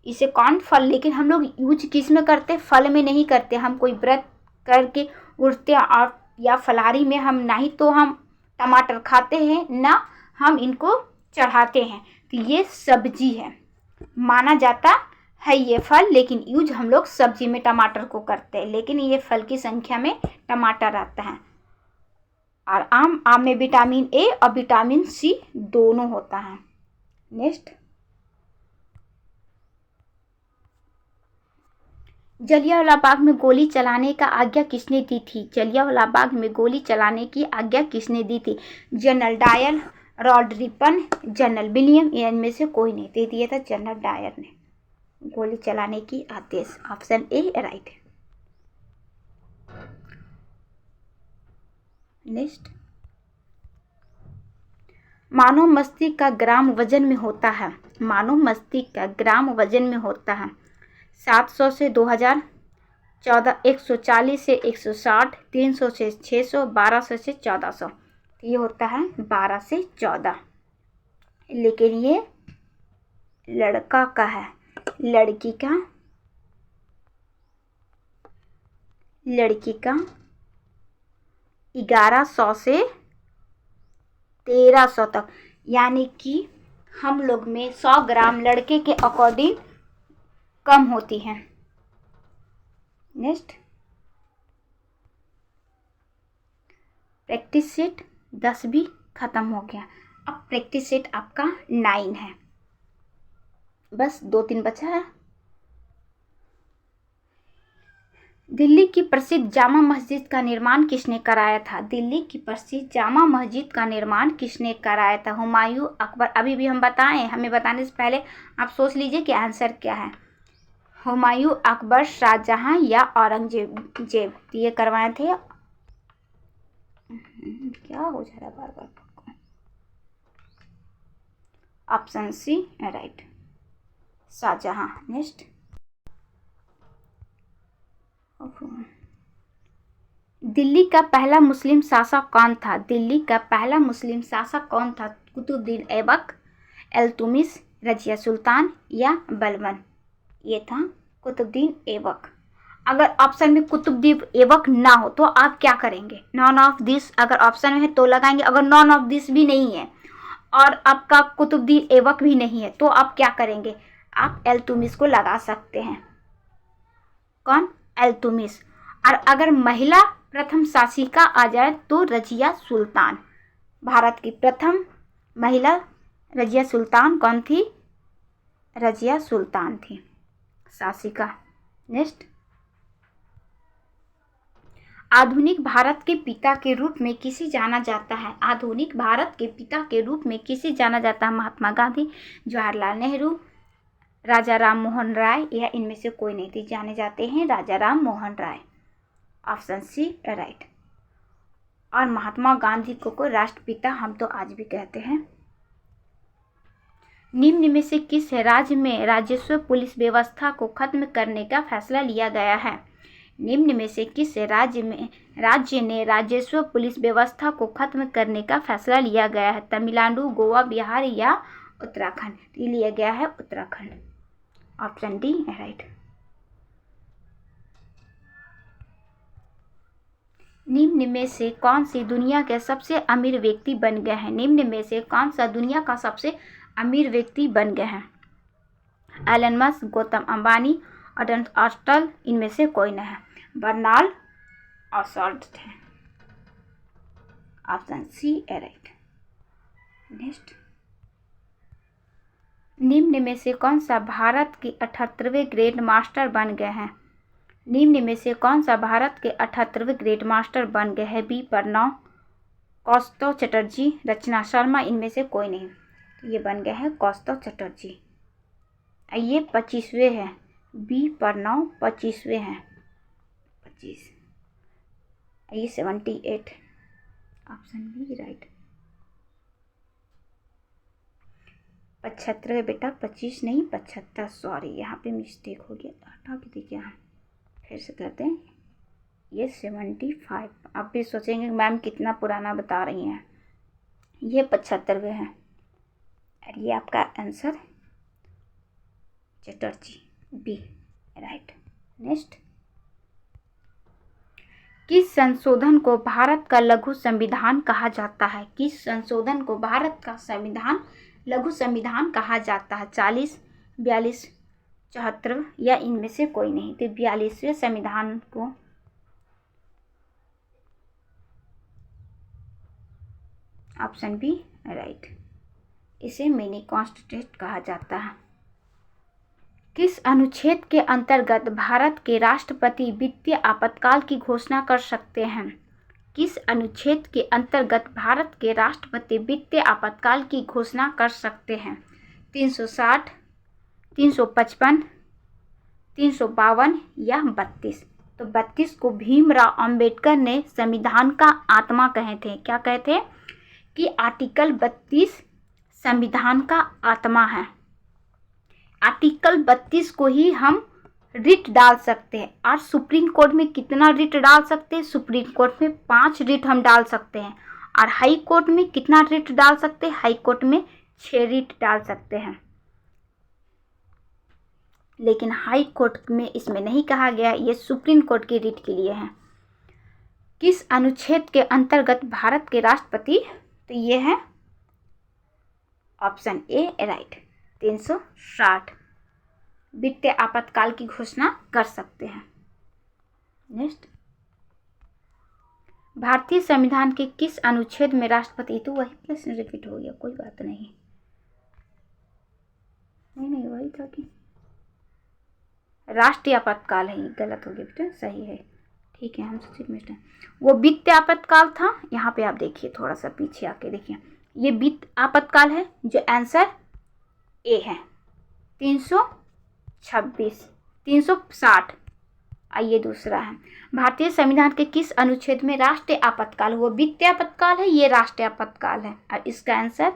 इसे कौन फल, लेकिन हम लोग यूज किस में करते? फल में नहीं करते। हम कोई व्रत करके उठते और या फलाहारी में हम नहीं तो हम टमाटर खाते हैं ना, हम इनको चढ़ाते हैं। तो ये सब्जी है, माना जाता है ये फल, लेकिन यूज हम लोग सब्जी में टमाटर को करते हैं, लेकिन ये फल की संख्या में टमाटर आता है। और आम में विटामिन ए और विटामिन सी दोनों होता है। नेक्स्ट, जलियांवाला बाग में गोली चलाने का आज्ञा किसने दी थी? जलियांवाला बाग में गोली चलाने की आज्ञा किसने दी थी? General Dyer, Lord Ripon, General William, या इनमें से कोई नहीं। दे दिया था जनरल डायर ने गोली चलाने की आदेश। Option A right. नेक्स्ट, मानव मस्तिष्क का ग्राम वजन में होता है। मानव मस्तिष्क का ग्राम वजन में होता है 700 से 2000, 140 से 160, 300 से 600, 1200 से 1400। ये होता है 12 से 14। लेकिन ये लड़का का है, लड़की का 1100 से 1300 तक, यानी कि हम लोग में 100 ग्राम लड़के के अकॉर्डिंग कम होती है। नेक्स्ट, प्रैक्टिस सेट 10 भी खत्म हो गया। अब प्रैक्टिस सेट आपका 9 है, बस 2-3 बचा है। दिल्ली की प्रसिद्ध जामा मस्जिद का निर्माण किसने कराया था? दिल्ली की प्रसिद्ध जामा मस्जिद का निर्माण किसने कराया था? हुमायूं, अकबर। अभी भी हम बताएं, हमें बताने से पहले आप सोच लीजिए कि आंसर क्या है। हुमायूं, अकबर, शाहजहां या औरंगजेब ये करवाए थे। क्या हो जा रहा है बार बार? Option C right, Shahjahan. Next, Delhi का पहला मुस्लिम शासक कौन था? दिल्ली का पहला मुस्लिम शासक कौन था? कुतुबुद्दीन ऐबक, इल्तुतमिश, रजिया सुल्तान या बलबन? ये था कुतुबुद्दीन ऐबक। अगर ऑप्शन में कुतुबुद्दीन ऐबक ना हो तो आप क्या करेंगे? नॉन ऑफ दिस अगर ऑप्शन में है तो लगाएंगे। अगर नॉन ऑफ दिस भी नहीं है और आपका कुतुबुद्दीन ऐबक भी नहीं है तो आप क्या करेंगे? आप इल्तुतमिश को लगा सकते हैं। कौन? इल्तुतमिश। और अगर महिला प्रथम शासिका आ जाए तो रजिया सुल्तान। भारत की प्रथम महिला रजिया सुल्तान कौन थी? रजिया सुल्तान थी शासिका। नेक्स्ट, आधुनिक भारत के पिता के रूप में किसे जाना जाता है? आधुनिक भारत के पिता के रूप में किसे जाना जाता है? महात्मा गांधी, जवाहरलाल नेहरू, राजा राम मोहन राय या इनमें से कोई नहीं थी? जाने जाते हैं Raja Ram Mohan Roy. Option C right. और महात्मा गांधी को राष्ट्रपिता हम तो आज भी कहते हैं। निम्न में से किस राज्य में राजस्व पुलिस व्यवस्था को खत्म करने का फैसला लिया गया है? निम्न में से किस राज्य ने राजस्व पुलिस व्यवस्था को खत्म करने का फैसला लिया गया है? तमिलनाडु, गोवा, बिहार या उत्तराखंड? ये लिया गया है उत्तराखंड। Option D right. निम्न में से कौन सी दुनिया के सबसे अमीर व्यक्ति बन गए हैं? निम्न में से कौन सा दुनिया का सबसे अमीर व्यक्ति बन गए हैं? एलन मस्क, गौतम अंबानी, अडन ऑस्टल, इनमें से कोई नहीं है। बर्नार्ड ऑसॉल्ट है। Option C right. नेक्स्ट, निम्न में से कौन सा भारत के 78वें ग्रैंड मास्टर बन गए हैं? निम्न में से कौन सा भारत के 78वें ग्रैंड मास्टर बन गए हैं? बी प्रणव, कौस्तव चटर्जी, रचना शर्मा, इनमें से कोई नहीं। ये बन गए हैं कौस्तव चटर्जी। ये 25वें हैं। बी प्रणव 25वें हैं। 25। ये 78। Option B right. 75 बेटा, 25 नहीं 75, सॉरी यहाँ पे मिस्टेक हो गया। हटा के देखिए, यहाँ फिर से करते हैं। ये 75। आप भी सोचेंगे मैम कितना पुराना बता रही हैं। ये 75वें हैं और ये आपका answer Chatterjee, B right. Next, किस संशोधन को भारत का लघु संविधान कहा जाता है? किस संशोधन को भारत का संविधान लघु संविधान कहा जाता है? 40, 42, 74 या इनमें से कोई नहीं? तो 42वें संविधान को ऑप्शन बी राइट। इसे मिनी कॉन्स्टिट्यूशन कहा जाता है। किस अनुच्छेद के अंतर्गत भारत के राष्ट्रपति वित्तीय आपातकाल की घोषणा कर सकते हैं? किस अनुच्छेद के अंतर्गत भारत के राष्ट्रपति वित्तीय आपातकाल की घोषणा कर सकते हैं? 360, 355, 352 या 32? तो 32 को भीमराव अंबेडकर ने संविधान का आत्मा कहे थे। क्या कहे थे? कि आर्टिकल 32 संविधान का आत्मा है। आर्टिकल 32 को ही हम रिट डाल सकते हैं। और सुप्रीम कोर्ट में कितना रिट डाल सकते हैं? सुप्रीम कोर्ट में 5 रिट हम डाल सकते हैं। और हाई कोर्ट में कितना रिट डाल सकते हैं? हाई कोर्ट में 6 रिट डाल सकते हैं। लेकिन हाई कोर्ट में इसमें नहीं कहा गया, ये सुप्रीम कोर्ट के रिट के लिए है। किस अनुच्छेद के अंतर्गत भारत के राष्ट्रपति, तो ये है ऑप्शन ए राइट, 360 वित्तीय आपातकाल की घोषणा कर सकते हैं। नेक्स्ट, भारतीय संविधान के किस अनुच्छेद में राष्ट्रपति, तो वही प्रश्न रिपीट हो गया, कोई बात नहीं, नहीं वही था कि राष्ट्रीय आपातकाल है, ये गलत हो गया बेटा, सही है, ठीक है, हम सोचे मिस्टर वो वित्तीय आपातकाल था। यहाँ पे आप देखिए, थोड़ा सा पीछे आके देखिए, ये वित्त आपातकाल है, जो आंसर ए है 326, 360। आइए दूसरा है, भारतीय संविधान के किस अनुच्छेद में राष्ट्रीय आपातकाल, वो वित्तीय आपातकाल है, ये राष्ट्रीय आपातकाल है, और इसका आंसर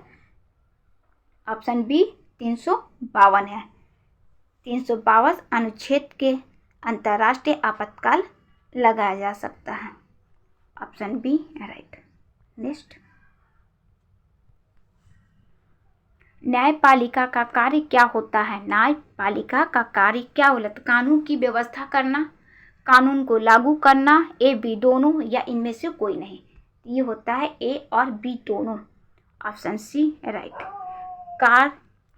ऑप्शन बी 352 है। 352 अनुच्छेद के अंतर्राष्ट्रीय आपातकाल लगाया जा सकता है, ऑप्शन बी राइट। नेक्स्ट, न्यायपालिका का कार्य क्या होता है? न्यायपालिका का कार्य क्या होता है? कानून की व्यवस्था करना, कानून को लागू करना, ए बी दोनों, या इनमें से कोई नहीं? ये होता है ए और बी दोनों, ऑप्शन सी राइट।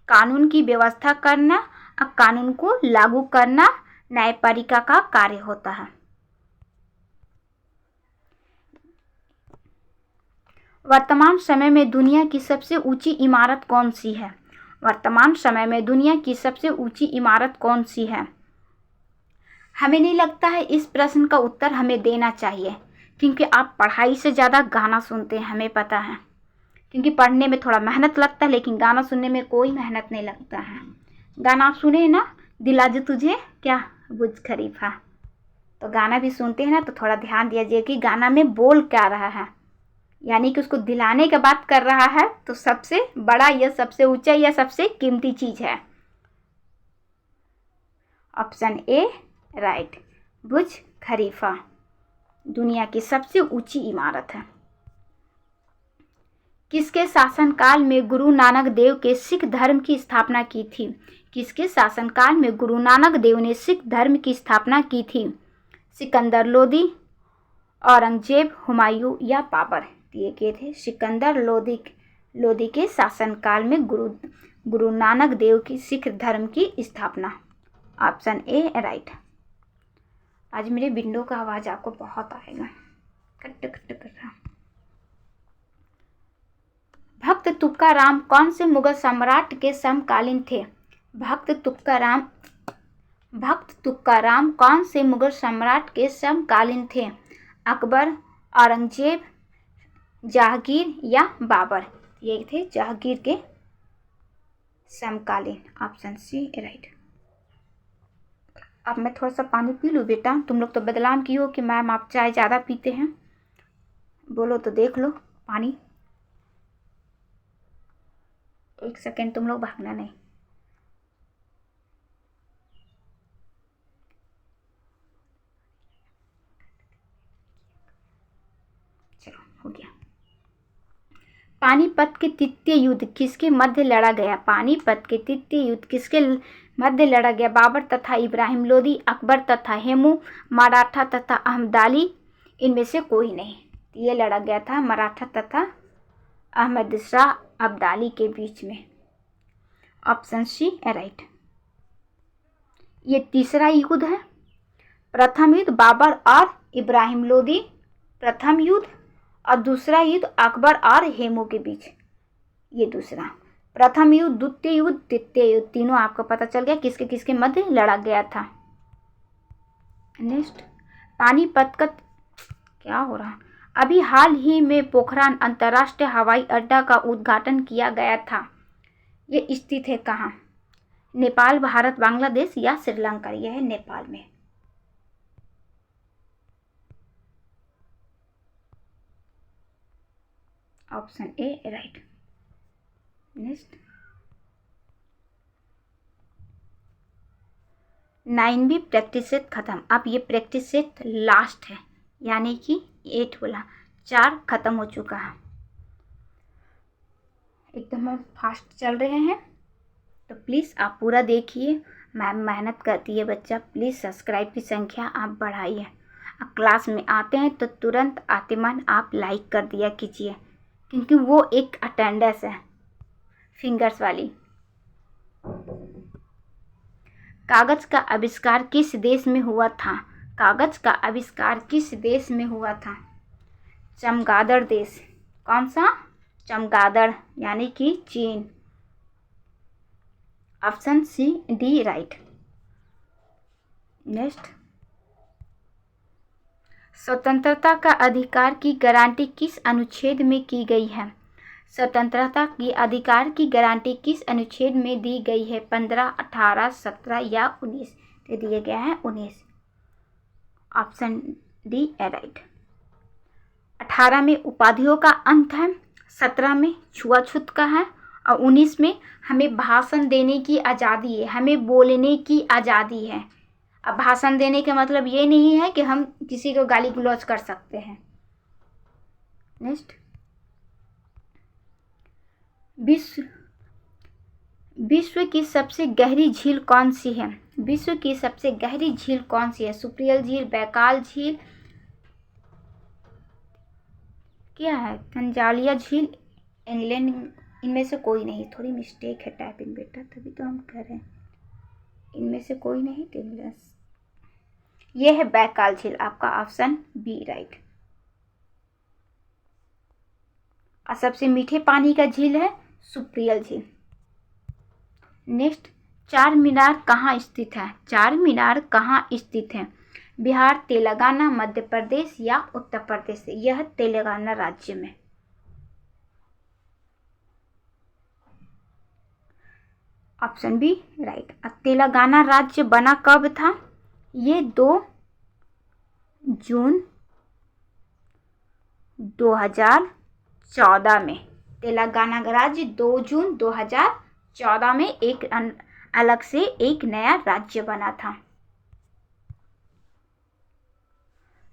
कानून की व्यवस्था करना और कानून को लागू करना न्यायपालिका का कार्य होता है। वर्तमान समय में दुनिया की सबसे ऊंची इमारत कौन सी है? वर्तमान समय में दुनिया की सबसे ऊंची इमारत कौन सी है? हमें नहीं लगता है इस प्रश्न का उत्तर हमें देना चाहिए, क्योंकि आप पढ़ाई से ज़्यादा गाना सुनते हैं, हमें पता है, क्योंकि पढ़ने में थोड़ा मेहनत लगता है, लेकिन गाना सुनने में कोई मेहनत नहीं लगता है। गाना आप सुने ना, दिला जो तुझे क्या बुर्ज खलीफा, तो गाना भी सुनते हैं ना, तो थोड़ा ध्यान दीजिए कि गाना में बोल क्या रहा है, यानी कि उसको दिलाने की बात कर रहा है, तो सबसे बड़ा या सबसे ऊंचा या सबसे कीमती चीज है, ऑप्शन ए राइट, बुर्ज खलीफा दुनिया की सबसे ऊंची इमारत है। किसके शासनकाल में गुरु नानक देव के सिख धर्म की स्थापना की थी? किसके शासनकाल में गुरु नानक देव ने सिख धर्म की स्थापना की थी? सिकंदर लोदी, औरंगजेब, हुमायूं या बाबर? ये के थे सिकंदर लोदी के शासनकाल में गुरु नानक देव की सिख धर्म की स्थापना, ऑप्शन ए राइट। आज मेरे विंडो का आवाज आपको बहुत आएगा, खट खट कर रहा। भक्त तुकाराम कौन से मुगल सम्राट के समकालीन थे? भक्त तुकाराम कौन से मुगल सम्राट के समकालीन थे? अकबर, औरंगजेब, जहांगीर या बाबर? ये थे जहांगीर के समकालीन, ऑप्शन सी राइट। अब मैं थोड़ा सा पानी पी लूँ बेटा, तुम लोग तो बदनाम की हो कि मैम आप चाय ज़्यादा पीते हैं, बोलो तो देख लो पानी। एक सेकेंड, तुम लोग भागना नहीं। चलो हो गया। पानीपत के तृतीय युद्ध किसके मध्य लड़ा गया? पानीपत के तृतीय युद्ध किसके मध्य लड़ा गया? बाबर तथा इब्राहिम लोदी, अकबर तथा हेमू, मराठा तथा अहमदाली? इनमें से कोई नहीं। ये लड़ा गया था मराठा तथा अहमद शाह अब्दाली के बीच में, ऑप्शन सी राइट। ये तीसरा युद्ध है। प्रथम युद्ध बाबर और इब्राहिम लोदी, प्रथम युद्ध, और दूसरा युद्ध अकबर और हेमू के बीच, ये दूसरा। प्रथम युद्ध, द्वितीय युद्ध, तृतीय युद्ध, तीनों आपको पता चल गया किसके किसके मध्य लड़ा गया था। नेक्स्ट, पानीपत का क्या हो रहा है? अभी हाल ही में पोखरान अंतर्राष्ट्रीय हवाई अड्डा का उद्घाटन किया गया था। ये स्थित है कहाँ? नेपाल, भारत, बांग्लादेश या श्रीलंका? यह है नेपाल में। Option A right. नेक्स्ट, 9वीं प्रैक्टिस सेट खत्म। अब ये प्रैक्टिस सेट लास्ट है, यानी कि 8 बोला, 4 खत्म हो चुका है। एकदम हम फास्ट चल रहे हैं, तो प्लीज़ आप पूरा देखिए। मैम मेहनत करती है बच्चा, प्लीज़ सब्सक्राइब की संख्या आप बढ़ाइए। अब क्लास में आते हैं तो तुरंत आतिमान आप लाइक कर दिया कीजिए, क्योंकि वो एक अटेंडेंस है फिंगर्स वाली। कागज़ का आविष्कार किस देश में हुआ था? कागज़ का आविष्कार किस देश में हुआ था? चमगादड़ देश। कौन सा? चमगादड़, यानी कि China. Option C D right. Next, स्वतंत्रता का अधिकार की गारंटी किस अनुच्छेद में की गई है? स्वतंत्रता की अधिकार की गारंटी किस अनुच्छेद में दी गई है? 15, 18, 17 या 19? दे दिए गया है 19। ऑप्शन डी है राइट। 18 में उपाधियों का अंत है, 17 में छुआछूत का है, और 19 में हमें भाषण देने की आज़ादी है, हमें बोलने की आज़ादी है। अब भाषण देने का मतलब ये नहीं है कि हम किसी को गाली गलौज कर सकते हैं। नेक्स्ट, विश्व की सबसे गहरी झील कौन सी है? विश्व की सबसे गहरी झील कौन सी है? सुप्रियल झील, बैकाल झील, क्या है, तंजालिया झील, इंग्लैंड? इनमें से कोई नहीं। थोड़ी मिस्टेक है टाइपिंग बेटा, तभी तो हम कह रहे हैं इनमें से कोई नहीं। ये है बैकाल झील, आपका ऑप्शन बी राइट। और सबसे मीठे पानी का झील है सुप्रियल झील। नेक्स्ट, चार मीनार कहाँ स्थित है? चार मीनार कहाँ स्थित है? बिहार, तेलंगाना, मध्य प्रदेश या उत्तर प्रदेश? यह तेलंगाना राज्य में। Option B right. तेलंगाना राज्य बना कब था? ये 2 जून 2014 में। तेलंगाना राज्य 2 जून 2014 में एक अलग से एक नया राज्य बना था।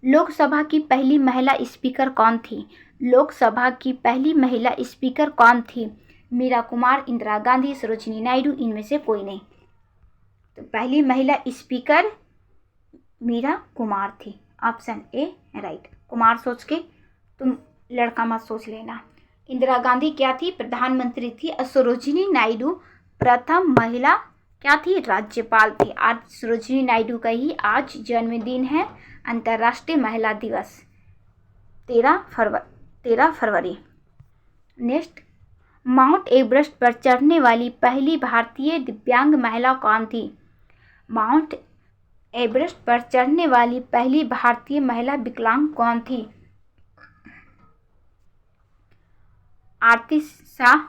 लोकसभा की पहली महिला स्पीकर कौन थी? लोकसभा की पहली महिला स्पीकर कौन थी? मीरा कुमार, इंदिरा गांधी, सरोजिनी नायडू? इनमें से कोई नहीं। तो पहली महिला स्पीकर मीरा कुमार थी। Option A right. कुमार सोच के तुम लड़का मत सोच लेना। इंदिरा गांधी क्या थी? प्रधानमंत्री थी। और सरोजिनी नायडू प्रथम महिला क्या थी? राज्यपाल थी। आज सरोजिनी नायडू का ही आज जन्मदिन है। अंतर्राष्ट्रीय महिला दिवस 13 फरवरी। नेक्स्ट, माउंट एवरेस्ट पर चढ़ने वाली पहली भारतीय दिव्यांग महिला कौन थी? माउंट एवरेस्ट पर चढ़ने वाली पहली भारतीय महिला विकलांग कौन थी? आरती शाह,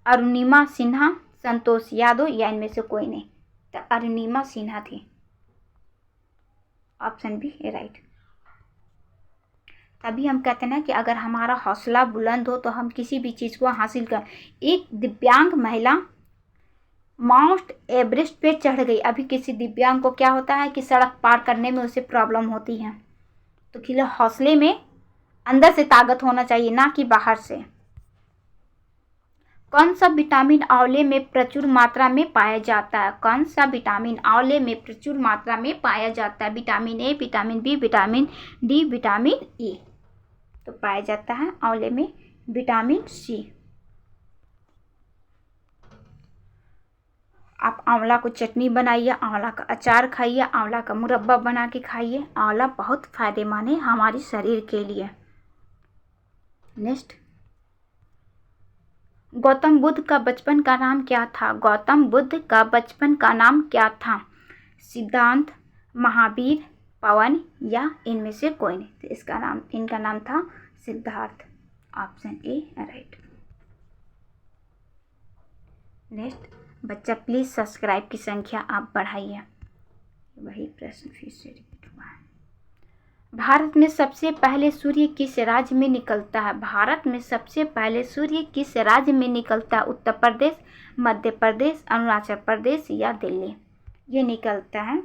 अरुणिमा सिन्हा, संतोष यादव या इनमें से कोई नहीं? तो अरुणिमा सिन्हा थी। Option B right. तभी हम कहते हैं ना कि अगर हमारा हौसला बुलंद हो तो हम किसी भी चीज़ को हासिल कर। एक दिव्यांग महिला माउंट एवरेस्ट पे चढ़ गई। अभी किसी दिव्यांग को क्या होता है कि सड़क पार करने में उसे प्रॉब्लम होती है। तो खिले हौसले में अंदर से ताकत होना चाहिए, ना कि बाहर से। कौन सा विटामिन आंवले में प्रचुर मात्रा में पाया जाता है? कौन सा विटामिन आंवले में प्रचुर मात्रा में पाया जाता है? Vitamin A, vitamin B, vitamin D, vitamin E? तो पाया जाता है आंवले में विटामिन सी। आप आंवला को चटनी बनाइए, आंवला का अचार खाइए, आंवला का मुरब्बा बना के खाइए। आंवला बहुत फायदेमंद है हमारे शरीर के लिए। नेक्स्ट, गौतम बुद्ध का बचपन का नाम क्या था? गौतम बुद्ध का बचपन का नाम क्या था? सिद्धांत, महावीर, पवन या इनमें से कोई नहीं। तो इनका नाम था Siddharth. Option A right. Next, बच्चा प्लीज सब्सक्राइब की संख्या आप बढ़ाइए। वही प्रश्न फिर से रिपीट हुआ है। भारत में सबसे पहले सूर्य किस राज्य में निकलता है? भारत में सबसे पहले सूर्य किस राज्य में निकलता है? उत्तर प्रदेश, मध्य प्रदेश, अरुणाचल प्रदेश या दिल्ली? ये निकलता है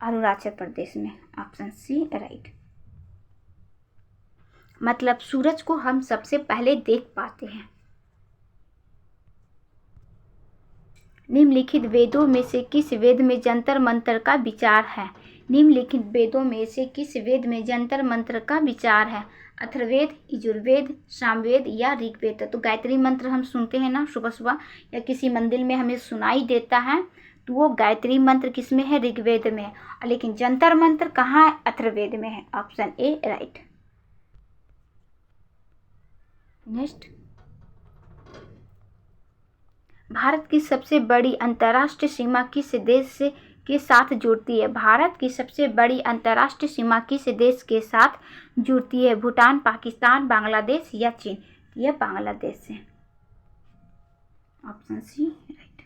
अरुणाचल प्रदेश में। Option C right. मतलब सूरज को हम सबसे पहले देख पाते हैं। निम्नलिखित वेदों में से किस वेद में जंतर मंत्र का विचार है? निम्नलिखित वेदों में से किस वेद में जंतर मंत्र का विचार है? अथर्ववेद, यजुर्वेद, सामवेद या ऋग्वेद? तो गायत्री मंत्र हम सुनते हैं ना सुबह सुबह, या किसी मंदिर में हमें सुनाई देता है, तो वो गायत्री मंत्र किस में है? ऋग्वेद में है। लेकिन जंतर मंत्र कहाँ है? अथर्ववेद में है। Option A right. Next, Bharat की सबसे बड़ी अंतर्राष्ट्रीय सीमा किस देश के साथ जुड़ती है? भारत की सबसे बड़ी अंतर्राष्ट्रीय सीमा किस देश के साथ जुड़ती है? भूटान, पाकिस्तान, बांग्लादेश या चीन? यह बांग्लादेश है। Option C right.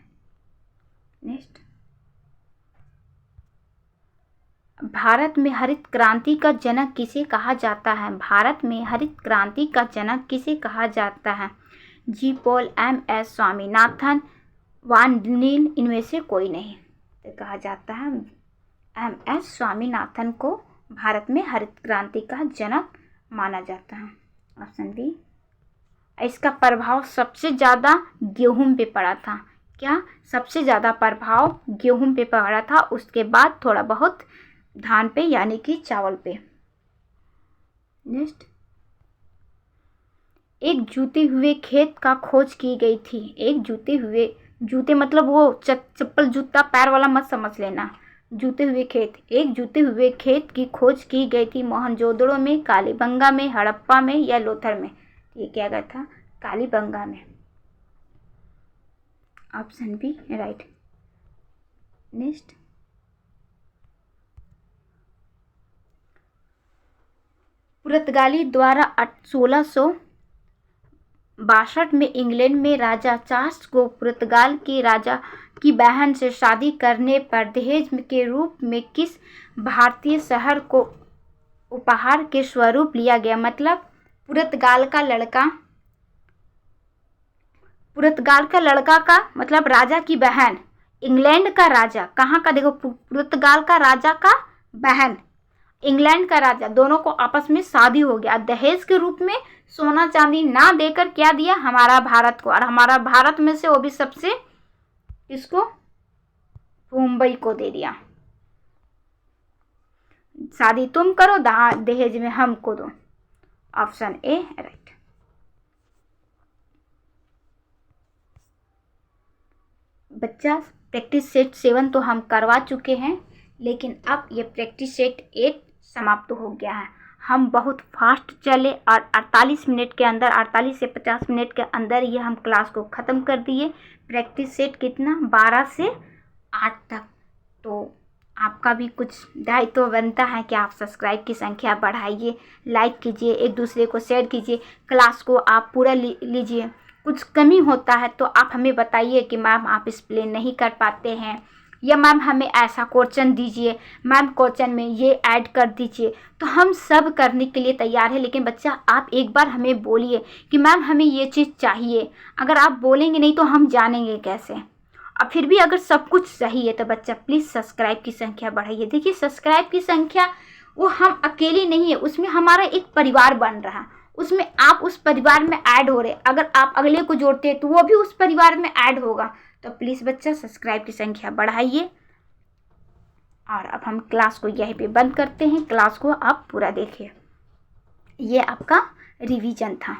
Next, Bharat में हरित क्रांति का जनक किसे कहा जाता है? भारत में हरित क्रांति का जनक किसे कहा जाता है? जी पॉल, एम एस स्वामीनाथन, वान नील, इनमें से कोई नहीं। तो कहा जाता है एम एस स्वामीनाथन को भारत में हरित क्रांति का जनक माना जाता है। Option B. इसका प्रभाव सबसे ज़्यादा गेहूं पे पड़ा था। क्या? सबसे ज़्यादा प्रभाव गेहूं पे पड़ा था, उसके बाद थोड़ा बहुत धान पे यानी कि चावल पे। नेक्स्ट, एक जूते हुए खेत का खोज की गई थी। एक जूते मतलब वो चप्पल जूता पैर वाला मत समझ लेना। जूते हुए खेत। एक जूते हुए खेत की खोज की गई थी मोहनजोदड़ो में, कालीबंगा में, हड़प्पा में या लोथल में? ये क्या गया था? कालीबंगा में। Option B right. नेक्स्ट, पुर्तगाली द्वारा 1662 में इंग्लैंड में राजा चार्ल्स को पुर्तगाल के राजा की बहन से शादी करने पर दहेज के रूप में किस भारतीय शहर को उपहार के स्वरूप लिया गया? मतलब पुर्तगाल का लड़का का मतलब राजा की बहन, इंग्लैंड का राजा, कहाँ का? देखो, पुर्तगाल का राजा का बहन, इंग्लैंड का राजा, दोनों को आपस में शादी हो गया। दहेज के रूप में सोना चांदी ना देकर क्या दिया? हमारा भारत को। और हमारा भारत में से वो भी सबसे किसको? मुंबई को दे दिया। शादी तुम करो, दहेज में हमको दो। Option A right. बच्चा, प्रैक्टिस सेट 7 तो हम करवा चुके हैं, लेकिन अब ये प्रैक्टिस सेट 8 समाप्त हो गया है। हम बहुत फास्ट चले और 48 मिनट के अंदर, 48 से 50 मिनट के अंदर ये हम क्लास को ख़त्म कर दिए। प्रैक्टिस सेट कितना? 12 से 8 तक। तो आपका भी कुछ दायित्व बनता है कि आप सब्सक्राइब की संख्या बढ़ाइए, लाइक कीजिए, एक दूसरे को शेयर कीजिए, क्लास को आप पूरा लीजिए। कुछ कमी होता है तो आप हमें बताइए कि मैम आप एक्सप्लेन नहीं कर पाते हैं, या मैम हमें ऐसा क्वेश्चन दीजिए, मैम क्वेश्चन में ये ऐड कर दीजिए। तो हम सब करने के लिए तैयार है, लेकिन बच्चा आप एक बार हमें बोलिए कि मैम हमें ये चीज़ चाहिए। अगर आप बोलेंगे नहीं तो हम जानेंगे कैसे? और फिर भी अगर सब कुछ सही है तो बच्चा प्लीज़ सब्सक्राइब की संख्या बढ़ाइए। देखिए, सब्सक्राइब की संख्या वो हम अकेले नहीं है, उसमें हमारा एक परिवार बन रहा है, उसमें आप उस परिवार में ऐड हो रहे। अगर आप अगले को जोड़ते हैं तो वो भी उस परिवार में ऐड होगा। तो प्लीज़ बच्चा सब्सक्राइब की संख्या बढ़ाइए। और अब हम क्लास को यहीं पे बंद करते हैं। क्लास को आप पूरा देखिए। ये आपका रिवीजन था।